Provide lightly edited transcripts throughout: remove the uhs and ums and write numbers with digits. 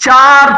4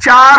4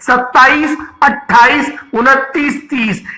27, 28, 29, 30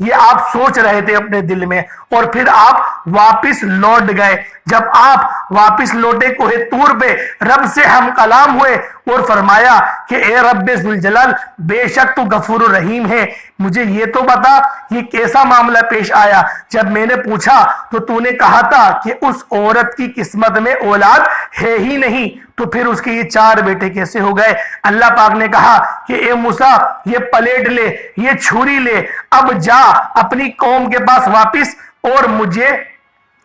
یہ آپ سوچ رہے تھے اپنے دل میں، اور پھر آپ واپس لوٹ گئے۔ جب آپ واپس لوٹے کوہ طور پہ، رب سے ہم کلام ہوئے اور فرمایا کہ اے رب ذوالجلال، بے شک تو غفور الرحیم ہے، مجھے یہ تو بتا یہ کیسا معاملہ پیش آیا؟ جب میں نے پوچھا تو تو نے کہا تھا کہ اس عورت کی قسمت میں اولاد ہے ہی نہیں، تو پھر اس کے یہ 4 بیٹے کیسے ہو گئے؟ اللہ پاک نے کہا کہ اے موسیٰ، یہ پلیٹ لے، یہ چھری لے، اب جا اپنی قوم کے پاس واپس اور مجھے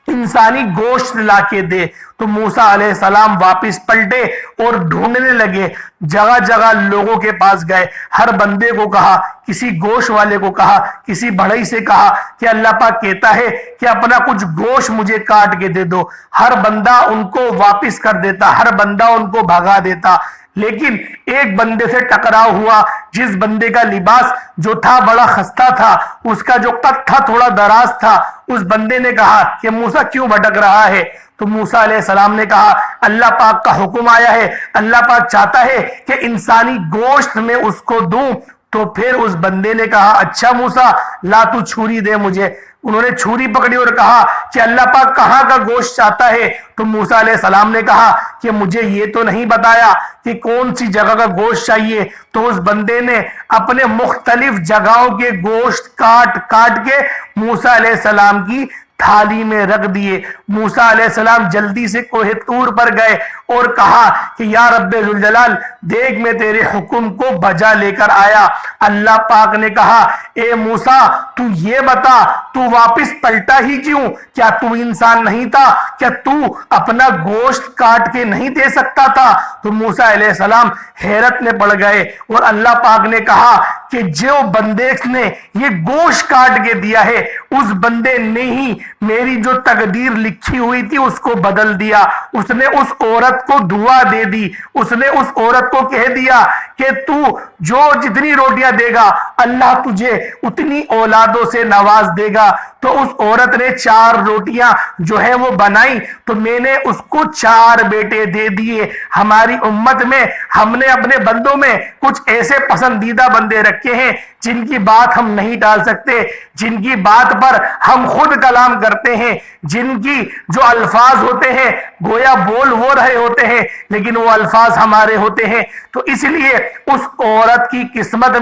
انسانی گوشت لا کے دے۔ تو موسیٰ علیہ السلام واپس پلٹے اور ڈھونڈنے لگے، جگہ جگہ لوگوں کے پاس گئے، ہر بندے کو کہا، کسی گوشت والے کو کہا، کسی بڑھئی سے کہا کہ اللہ پاک کہتا ہے کہ اپنا کچھ گوشت مجھے کاٹ کے دے دو۔ ہر بندہ ان کو واپس کر دیتا، ہر بندہ ان کو بھگا دیتا، لیکن ایک بندے سے ٹکراؤ ہوا، جس بندے کا لباس جو تھا بڑا خستہ تھا، اس کا جو قد تھا تھوڑا دراز تھا۔ اس بندے نے کہا کہ موسیٰ کیوں بھٹک رہا ہے؟ تو موسیٰ علیہ السلام نے کہا اللہ پاک کا حکم آیا ہے، اللہ پاک چاہتا ہے کہ انسانی گوشت میں اس کو دوں۔ تو پھر اس بندے نے کہا اچھا موسیٰ، لا تو چھری دے مجھے۔ انہوں نے چھری پکڑی اور کہا کہ اللہ پاک کہاں کا گوشت چاہتا ہے؟ تو موسیٰ علیہ السلام نے کہا کہ مجھے یہ تو نہیں بتایا کہ کون سی جگہ کا گوشت چاہیے۔ تو اس بندے نے اپنے مختلف جگہوں کے گوشت کاٹ کاٹ کے موسیٰ علیہ السلام کی تھالی میں رکھ دیے۔ موسیٰ علیہ السلام جلدی سے کوہ طور پر گئے اور کہا کہ یا رب ذوالجلال، دیکھ میں تیرے حکم کو بجا لے کر آیا۔ اللہ پاک نے کہا اے موسیٰ، تو یہ بتا تو واپس پلٹا ہی کیوں؟ کیا تو انسان نہیں تھا؟ کیا تو اپنا گوشت کاٹ کے نہیں دے سکتا تھا؟ تو موسیٰ علیہ السلام حیرت میں پڑ گئے اور اللہ پاک نے کہا کہ جو بندے نے یہ گوشت کاٹ کے دیا ہے، اس بندے نے ہی میری جو تقدیر لکھی ہوئی تھی اس کو بدل دیا۔ اس نے اس عورت کو دعا دے دی، اس نے اس عورت کو کہہ دیا کہ تو جو جتنی روٹیاں دے گا اللہ تجھے اتنی اولادوں سے نواز دے گا۔ تو اس عورت نے 4 روٹیاں جو ہے وہ بنائی، تو میں نے اس کو 4 بیٹے دے دیے۔ ہماری امت میں ہم نے اپنے بندوں میں کچھ ایسے پسندیدہ بندے رکھے ہیں جن کی بات ہم نہیں ٹال سکتے، جن کی بات پر ہم خود کلام کرتے ہیں، جن کی جو الفاظ ہوتے ہیں گویا بول وہ رہے ہوتے ہیں لیکن وہ الفاظ ہمارے ہوتے ہیں۔ تو اس لیے اس عورت کی قسمت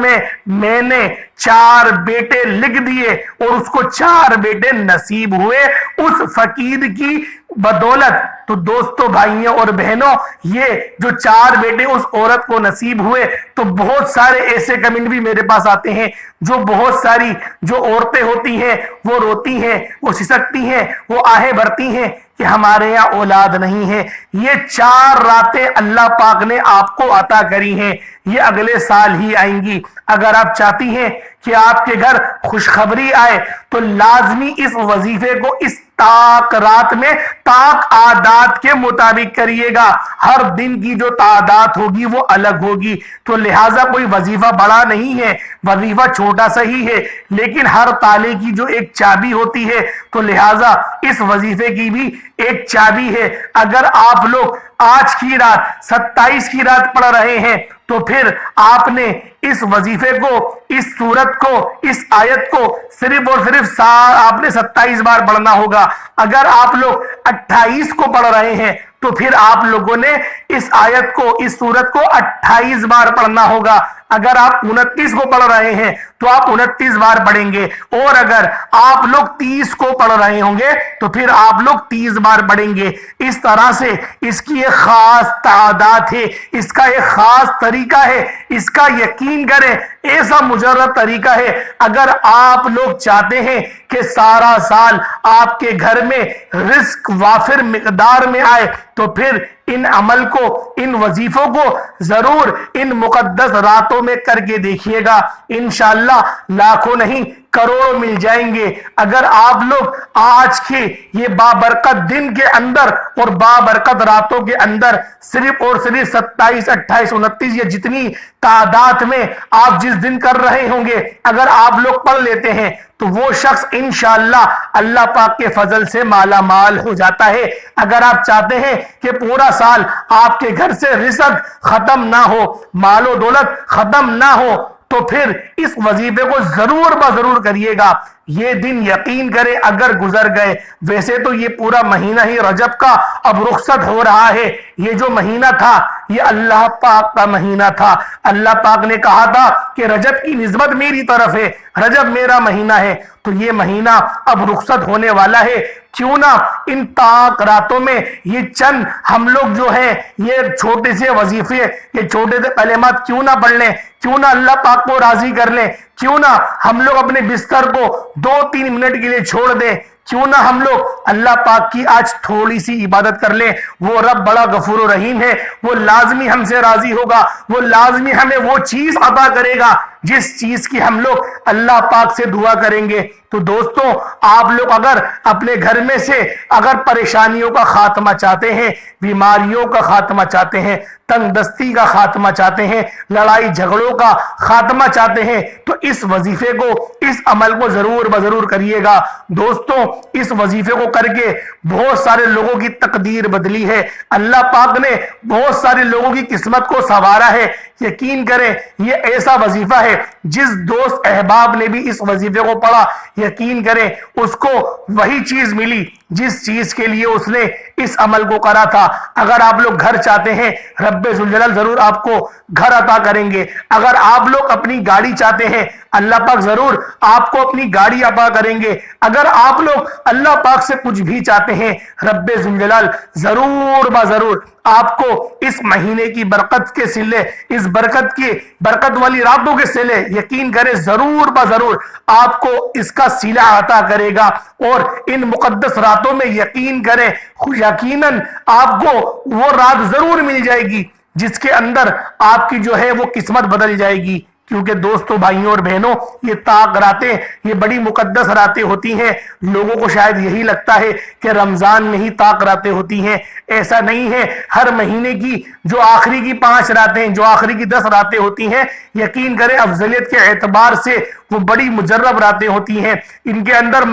میں نے 4 بیٹے لکھ دیے اور اس کو 4 بیٹے نصیب ہوئے اس فقیر کی بدولت۔ تو دوستو، بھائیوں اور بہنوں، یہ جو 4 بیٹے اس عورت کو نصیب ہوئے، تو بہت سارے ایسے کمنٹ بھی میرے پاس آتے ہیں، جو بہت ساری جو عورتیں ہوتی ہیں وہ روتی ہیں، وہ سسکتی ہیں، وہ آہیں بھرتی ہیں کہ ہمارے یہاں اولاد نہیں ہے۔ یہ 4 راتیں اللہ پاک نے آپ کو عطا کری ہیں، یہ اگلے سال ہی آئیں گی۔ اگر آپ چاہتی ہیں کہ آپ کے گھر خوشخبری آئے تو لازمی اس وظیفے کو اس تاک رات میں تاک عادات کے مطابق کریے گا۔ ہر دن کی جو تعداد ہوگی وہ الگ ہوگی، تو لہٰذا کوئی وظیفہ بڑا نہیں ہے، وظیفہ چھوٹا سا ہی ہے، لیکن ہر تالے کی جو ایک چابی ہوتی ہے، تو لہٰذا اس وظیفے کی بھی ایک چابی ہے۔ اگر آپ لوگ آج کی رات 27 کی رات پڑھ رہے ہیں تو پھر آپ نے اس وظیفے کو، اس سورت کو، اس آیت کو صرف اور صرف آپ نے 27 بار پڑھنا ہوگا۔ اگر آپ لوگ 28 کو پڑھ رہے ہیں تو پھر آپ لوگوں نے اس آیت کو، اس سورت کو 28 بار پڑھنا ہوگا۔ اگر آپ 29 کو پڑھ رہے ہیں تو آپ 29 بار پڑھیں گے، اور اگر آپ لوگ 30 کو پڑھ رہے ہوں گے تو پھر آپ لوگ 30 بار پڑھیں گے۔ اس طرح سے اس کی ایک خاص تعداد ہے، اس کا ایک خاص طریقہ ہے، اس کا یقین کریں ایسا مجرد طریقہ ہے۔ اگر آپ لوگ چاہتے ہیں کہ سارا سال آپ کے گھر میں رزق وافر مقدار میں آئے تو پھر ان عمل کو، ان وظیفوں کو ضرور ان مقدس راتوں میں کر کے دیکھیے گا، انشاءاللہ لاکھوں نہیں کروڑوں مل جائیں گے۔ اگر آپ لوگ آج کے یہ بابرکت دن کے اندر اور بابرکت راتوں کے اندر صرف اور صرف 27 28 29 یا جتنی تعداد میں آپ جس دن کر رہے ہوں گے، اگر آپ لوگ پڑھ لیتے ہیں تو وہ شخص انشاءاللہ اللہ پاک کے فضل سے مالا مال ہو جاتا ہے۔ اگر آپ چاہتے ہیں کہ پورا سال آپ کے گھر سے رزق ختم نہ ہو، مال و دولت ختم نہ ہو، تو پھر اس وظیفے کو ضرور بضرور کریے گا. یہ دن یقین کریں اگر گزر گئے، ویسے تو یہ پورا مہینہ ہی رجب کا اب رخصت ہو رہا ہے. یہ جو مہینہ تھا یہ اللہ پاک کا مہینہ تھا. اللہ پاک نے کہا تھا کہ رجب کی نسبت میری طرف ہے، رجب میرا مہینہ ہے. تو یہ مہینہ اب رخصت ہونے والا ہے. کیوں نہ ان تاک راتوں میں یہ چند ہم لوگ جو ہے یہ چھوٹے سے وظیفے، یہ چھوٹے سے کلمات کیوں نہ پڑھ لیں، کیوں نہ اللہ پاک کو راضی کر لیں، کیوں نہ ہم لوگ اپنے بستر کو 2-3 منٹ کے لیے چھوڑ دیں، کیوں نہ ہم لوگ اللہ پاک کی آج تھوڑی سی عبادت کر لیں. وہ رب بڑا غفور و رحیم ہے، وہ لازمی ہم سے راضی ہوگا، وہ لازمی ہمیں وہ چیز عطا کرے گا جس چیز کی ہم لوگ اللہ پاک سے دعا کریں گے. تو دوستوں، آپ لوگ اگر اپنے گھر میں سے اگر پریشانیوں کا خاتمہ چاہتے ہیں، بیماریوں کا خاتمہ چاہتے ہیں، تنگ دستی کا خاتمہ چاہتے ہیں، لڑائی جھگڑوں کا خاتمہ چاہتے ہیں، تو اس وظیفے کو، اس عمل کو ضرور بضرور کریے گا. دوستوں، اس وظیفے کو کر کے بہت سارے لوگوں کی تقدیر بدلی ہے. اللہ پاک نے بہت سارے لوگوں کی قسمت کو سنوارا ہے. یقین کریں یہ ایسا وظیفہ ہے، جس دوست احباب نے بھی اس وظیفے کو پڑھا، یقین کریں اس کو وہی چیز ملی جس چیز کے لیے اس نے اس عمل کو کرا تھا. اگر آپ لوگ گھر چاہتے ہیں، رب ذوالجلال ضرور آپ کو گھر عطا کریں گے. اگر آپ لوگ اپنی گاڑی چاہتے ہیں، اللہ پاک ضرور آپ کو اپنی گاڑی عطا کریں گے. اگر آپ لوگ اللہ پاک سے کچھ بھی چاہتے ہیں، رب ذوالجلال ضرور بضرور آپ کو اس مہینے کی برکت کے صلے، اس برکت والی راتوں کے صلے، یقین کریں ضرور بضرور آپ کو اس کا صلہ عطا کرے گا. اور ان مقدس راتوں میں یقین کریں یقیناً آپ کو وہ رات ضرور مل جائے گی جس کے اندر آپ کی جو ہے وہ قسمت بدل جائے گی. کیونکہ دوستو، بھائیوں اور بہنوں، یہ تاک راتیں، یہ بڑی مقدس راتیں ہوتی ہیں. لوگوں کو شاید یہی لگتا ہے کہ رمضان میں ہی تاک راتیں ہوتی ہیں. ایسا نہیں ہے. ہر مہینے کی جو آخری کی 5 راتیں، جو آخری کی 10 راتیں ہوتی ہیں، یقین کریں افضلیت کے اعتبار سے وہ بڑی مجرب راتیں ہوتی ہیں. ان کے اندر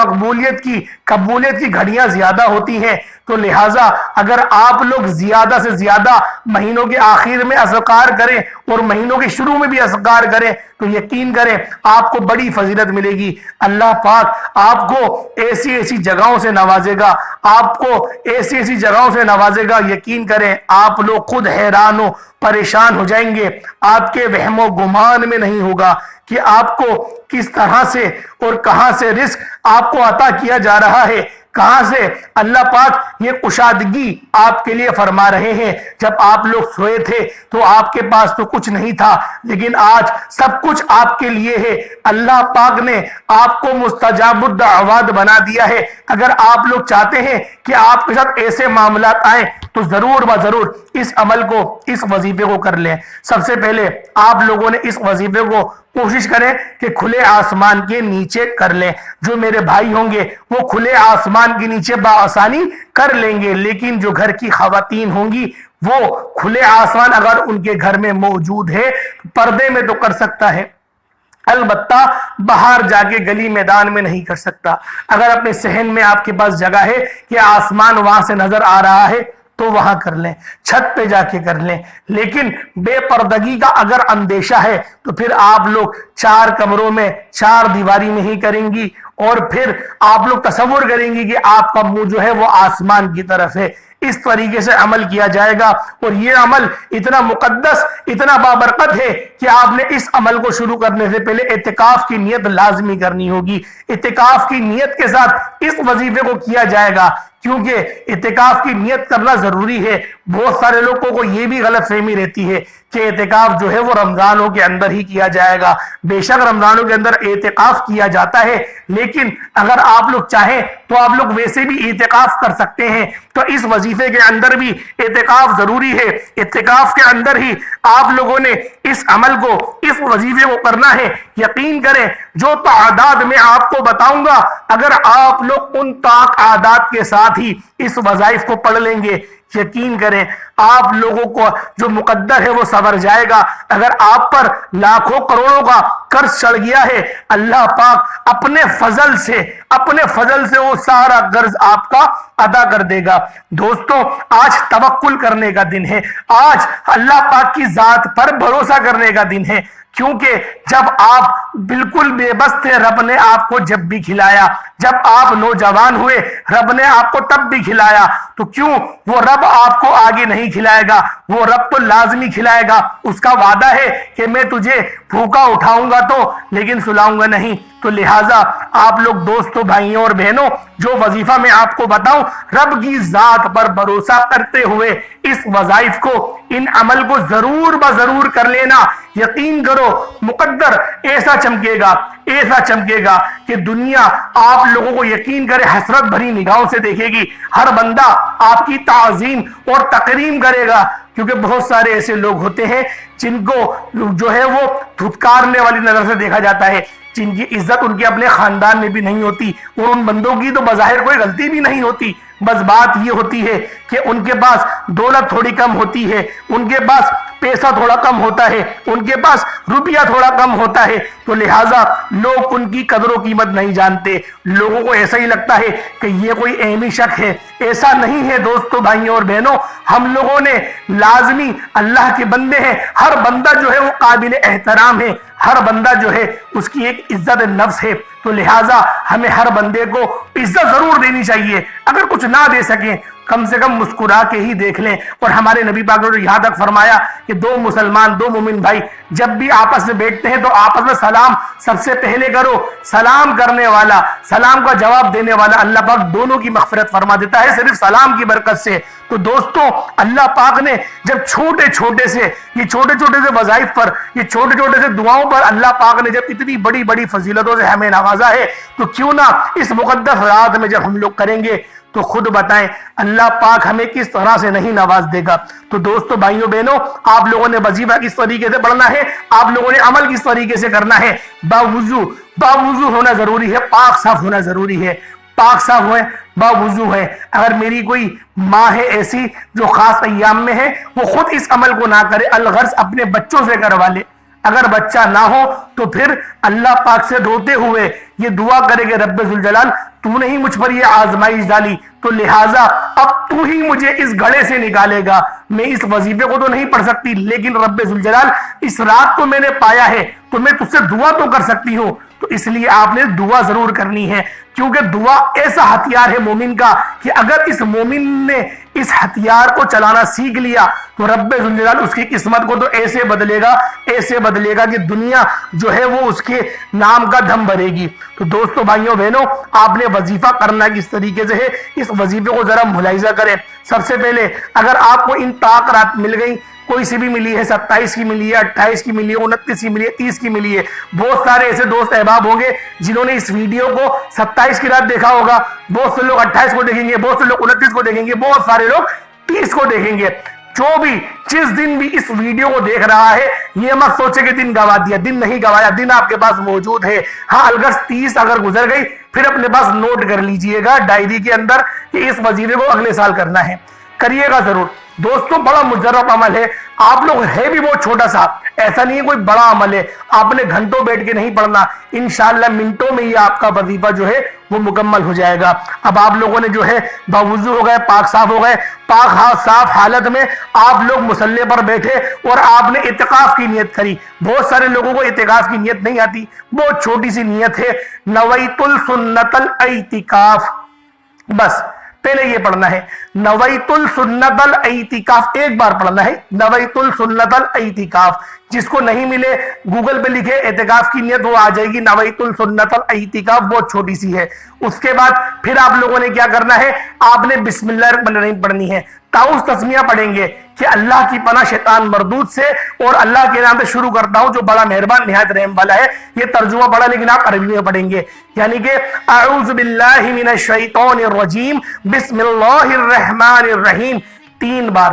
قبولیت کی گھڑیاں زیادہ ہوتی ہیں. تو لہٰذا اگر آپ لوگ زیادہ سے زیادہ مہینوں کے آخر میں اذکار کریں اور مہینوں کے شروع میں بھی اذکار کریں تو یقین کریں آپ کو بڑی فضیلت ملے گی. اللہ پاک آپ کو ایسی جگہوں سے نوازے گا، آپ کو ایسی جگہوں سے نوازے گا. یقین کریں آپ لوگ خود حیران ہو، پریشان ہو جائیں گے. آپ کے وہم و گمان میں نہیں ہوگا کہ آپ کو کس طرح سے اور کہاں سے رزق آپ کو عطا کیا جا رہا ہے، کہاں سے اللہ پاک یہ کشادگی آپ کے لیے فرما رہے ہیں. جب آپ لوگ سوئے تھے تو آپ کے پاس تو کچھ نہیں تھا، لیکن آج سب کچھ آپ کے لیے ہے. اللہ پاک نے آپ کو مستجاب الدعوات بنا دیا ہے. اگر آپ لوگ چاہتے ہیں کہ آپ کے ساتھ ایسے معاملات آئیں تو ضرور بضرور اس عمل کو، اس وظیفے کو کر لیں. سب سے پہلے آپ لوگوں نے اس وظیفے کو کوشش کریں کہ کھلے آسمان کے نیچے کر لیں. جو میرے بھائی ہوں گے وہ کھلے آسمان کے نیچے بآسانی کر لیں گے، لیکن جو گھر کی خواتین ہوں گی وہ کھلے آسمان اگر ان کے گھر میں موجود ہے پردے میں تو کر سکتا ہے، البتہ باہر جا کے گلی میدان میں نہیں کر سکتا. اگر اپنے صحن میں آپ کے پاس جگہ ہے کہ آسمان وہاں سے نظر آ رہا ہے تو وہاں کر لیں، چھت پہ جا کے کر لیں. لیکن بے پردگی کا اگر اندیشہ ہے تو پھر آپ لوگ 4 کمروں میں 4 دیواری میں ہی کریں گی، اور پھر آپ لوگ تصور کریں گی کہ آپ کا منہ جو ہے وہ آسمان کی طرف ہے. اس طریقے سے عمل کیا جائے گا. اور یہ عمل اتنا مقدس، اتنا بابرکت ہے کہ آپ نے اس عمل کو شروع کرنے سے پہلے اعتکاف کی نیت لازمی کرنی ہوگی. اعتکاف کی نیت کے ساتھ اس وظیفے کو کیا جائے گا، کیونکہ اعتکاف کی نیت کرنا ضروری ہے. بہت سارے لوگوں کو یہ بھی غلط فہمی رہتی ہے کہ اعتکاف جو ہے وہ رمضانوں کے اندر ہی کیا جائے گا. بے شک رمضانوں کے اندر اعتکاف کیا جاتا ہے، لیکن اگر آپ لوگ چاہیں تو آپ لوگ ویسے بھی اعتکاف کر سکتے ہیں. تو اس وظیفے کے اندر بھی اعتکاف ضروری ہے. اعتکاف کے اندر ہی آپ لوگوں نے اس عمل کو، اس وظیفے کو کرنا ہے. یقین کریں جو تعداد میں آپ کو بتاؤں گا، اگر آپ لوگ ان طاق اعداد کے ساتھ ہی اس وظائف کو پڑھ لیں گے، یقین کریں آپ لوگوں کو جو مقدر ہے وہ سنور جائے گا. اگر آپ پر لاکھوں کروڑوں کا قرض چڑھ گیا ہے، اللہ پاک اپنے فضل سے وہ سارا قرض آپ کا ادا کر دے گا۔ دوستوں، آج توکل کرنے کا دن ہے، آج اللہ پاک کی ذات پر بھروسہ کرنے کا دن ہے، کیونکہ جب آپ بالکل بے بس تھے رب نے آپ کو جب بھی کھلایا، جب آپ نوجوان ہوئے رب نے آپ کو تب بھی کھلایا، تو کیوں وہ رب آپ کو آگے نہیں کھلائے گا؟ وہ رب تو لازمی کھلائے گا، اس کا وعدہ ہے کہ میں تجھے بھوکا اٹھاؤں گا تو لیکن سلاؤں گا نہیں۔ تو لہٰذا آپ لوگ دوستوں، بھائیوں اور بہنوں، جو وظیفہ میں آپ کو بتاؤں، رب کی ذات پر بھروسہ کرتے ہوئے اس وظائف کو، ان عمل کو ضرور بضرور کر لینا۔ یقین کرو مقدر ایسا چمکے گا کہ دنیا آپ لوگوں کو یقین کرے حسرت بھری نگاہوں سے دیکھے گی، ہر بندہ آپ کی تعظیم اور تکریم کرے گا، کیونکہ بہت سارے ایسے لوگ ہوتے ہیں جن کو جو ہے وہ دھتکارنے والی نظر سے دیکھا جاتا ہے، جن کی عزت ان کے اپنے خاندان میں بھی نہیں ہوتی، اور ان بندوں کی تو بظاہر کوئی غلطی بھی نہیں ہوتی، بس بات یہ ہوتی ہے کہ ان کے پاس دولت تھوڑی کم ہوتی ہے، ان کے پاس پیسہ تھوڑا کم ہوتا ہے، ان کے پاس روپیہ تھوڑا کم ہوتا ہے، تو لہٰذا لوگ ان کی قدر و قیمت نہیں جانتے، لوگوں کو ایسا ہی لگتا ہے کہ یہ کوئی اہمی شخص ہے۔ ایسا نہیں ہے دوستوں، بھائیوں اور بہنوں، ہم لوگوں نے لازمی اللہ کے بندے ہیں، ہر بندہ جو ہے وہ قابل احترام ہے، ہر بندہ جو ہے اس کی ایک عزت نفس ہے، تو لہٰذا ہمیں ہر بندے کو عزت ضرور دینی چاہیے، اگر کچھ نہ دے سکیں کم سے کم مسکرا کے ہی دیکھ لیں۔ اور ہمارے نبی پاک نے یہاں تک فرمایا کہ دو مسلمان، دو مومن بھائی جب بھی آپس میں بیٹھتے ہیں تو آپس میں سلام سب سے پہلے کرو، سلام کرنے والا، سلام کا جواب دینے والا اللہ پاک دونوں کی مغفرت فرما دیتا ہے صرف سلام کی برکت سے۔ تو دوستوں، اللہ پاک نے جب چھوٹے چھوٹے سے وظائف پر، یہ چھوٹے چھوٹے سے دعاؤں پر اللہ پاک نے جب اتنی بڑی بڑی فضیلتوں سے ہمیں نوازا ہے، تو کیوں نہ اس مقدس رات میں جب ہم لوگ کریں گے تو خود بتائیں اللہ پاک ہمیں کس طرح سے نہیں نواز دے گا۔ تو دوستو، بھائیوں بہنوں، آپ لوگوں نے وظیفہ کس طریقے سے پڑھنا ہے، آپ لوگوں نے عمل کس طریقے سے کرنا ہے، باوضو ہونا ضروری ہے، پاک صاف ہونا ضروری ہے، پاک صاف ہوئے، باوضو ہے۔ اگر میری کوئی ماں ہے ایسی جو خاص ایام میں ہے، وہ خود اس عمل کو نہ کرے، الغرض اپنے بچوں سے کروا لے، اگر بچہ نہ ہو تو پھر اللہ پاک سے روتے ہوئے یہ دعا کرے کہ رب ذوالجلال تو نے ہی مجھ پر یہ آزمائش ڈالی، تو لہٰذا اب تو ہی مجھے اس گھڑے سے نکالے گا، میں اس وظیفے کو تو نہیں پڑھ سکتی، لیکن رب ذوالجلال اس رات کو میں نے پایا ہے تو میں تجھ سے دعا تو کر سکتی ہوں۔ تو اس لیے آپ نے دعا ضرور کرنی ہے، کیونکہ دعا ایسا ہتھیار ہے مومن کا کہ اگر اس مومن نے اس ہتھیار کو چلانا سیکھ لیا تو رب ذوالجلال اس کی قسمت کو تو ایسے بدلے گا کہ دنیا جو ہے وہ اس کے نام کا دھم بھرے گی۔ تو دوستو، بھائیوں بہنوں، آپ نے وظیفہ کرنا کس طریقے سے ہے، اس وظیفے کو ذرا ملاحظہ کریں۔ سب سے پہلے اگر آپ کو ان طاق رات مل گئی، کوئی سی بھی ملی ہے، 27 کی ملی ہے، 28 کی ملی ہے، 29 کی ملی ہے، 30 کی ملی ہے، بہت سارے ایسے دوست احباب ہوں گے جنہوں نے اس ویڈیو کو 27 کی رات دیکھا ہوگا، بہت سے لوگ 28 کو دیکھیں گے، بہت سے لوگ 29 کو دیکھیں گے، بہت سارے لوگ 30 کو دیکھیں گے۔ جو بھی جس دن بھی اس ویڈیو کو دیکھ رہا ہے، یہ مت سوچے کہ دن گوا دیا، دن نہیں گوایا، دن آپ کے پاس موجود ہے۔ ہاں، الغرض 30 اگر گزر گئی پھر اپنے پاس نوٹ کر لیجئے گا ڈائری کے اندر کہ اس وظیفے کو اگلے سال کرنا ہے، کریے گا ضرور۔ دوستوں، بڑا مجرب عمل ہے، آپ لوگ ہے بھی بہت چھوٹا سا، ایسا نہیں ہے کوئی بڑا عمل ہے، آپ نے گھنٹوں بیٹھ کے نہیں پڑھنا، انشاءاللہ منٹوں میں یہ آپ کا وظیفہ جو ہے وہ مکمل ہو جائے گا۔ اب آپ لوگوں نے جو ہے باوضو ہو گئے، پاک صاف ہو گئے، پاک صاف حالت میں آپ لوگ مصلی پر بیٹھے اور آپ نے اعتکاف کی نیت کری۔ بہت سارے لوگوں کو اعتکاف کی نیت نہیں آتی، بہت چھوٹی سی نیت ہے، نویت السنت الاعتکاف، بس پہلے یہ پڑھنا ہے، نویت السنت الاعتکاف، ایک بار پڑھنا ہے، نویت السنت الاعتکاف۔ جس کو نہیں ملے گوگل پہ لکھے اعتکاف کی نیت، وہ آ جائے گی، نویت السنت الاعتکاف، بہت چھوٹی سی ہے۔ اس کے بعد پھر آپ لوگوں نے کیا کرنا ہے، آپ نے بسم اللہ الرحمن الرحیم پڑھنی ہے، تعوذ تسمیہ پڑھیں گے کہ اللہ کی پناہ شیطان مردود سے، اور اللہ کے نام سے شروع کرتا ہوں جو بڑا مہربان نہایت رحم والا ہے۔ یہ ترجمہ پڑھا لیکن آپ عربی میں پڑھیں گے، یعنی کہ اعوذ باللہ من الشیطان الرجیم بسم اللہ الرحمن الرحیم 3 بار۔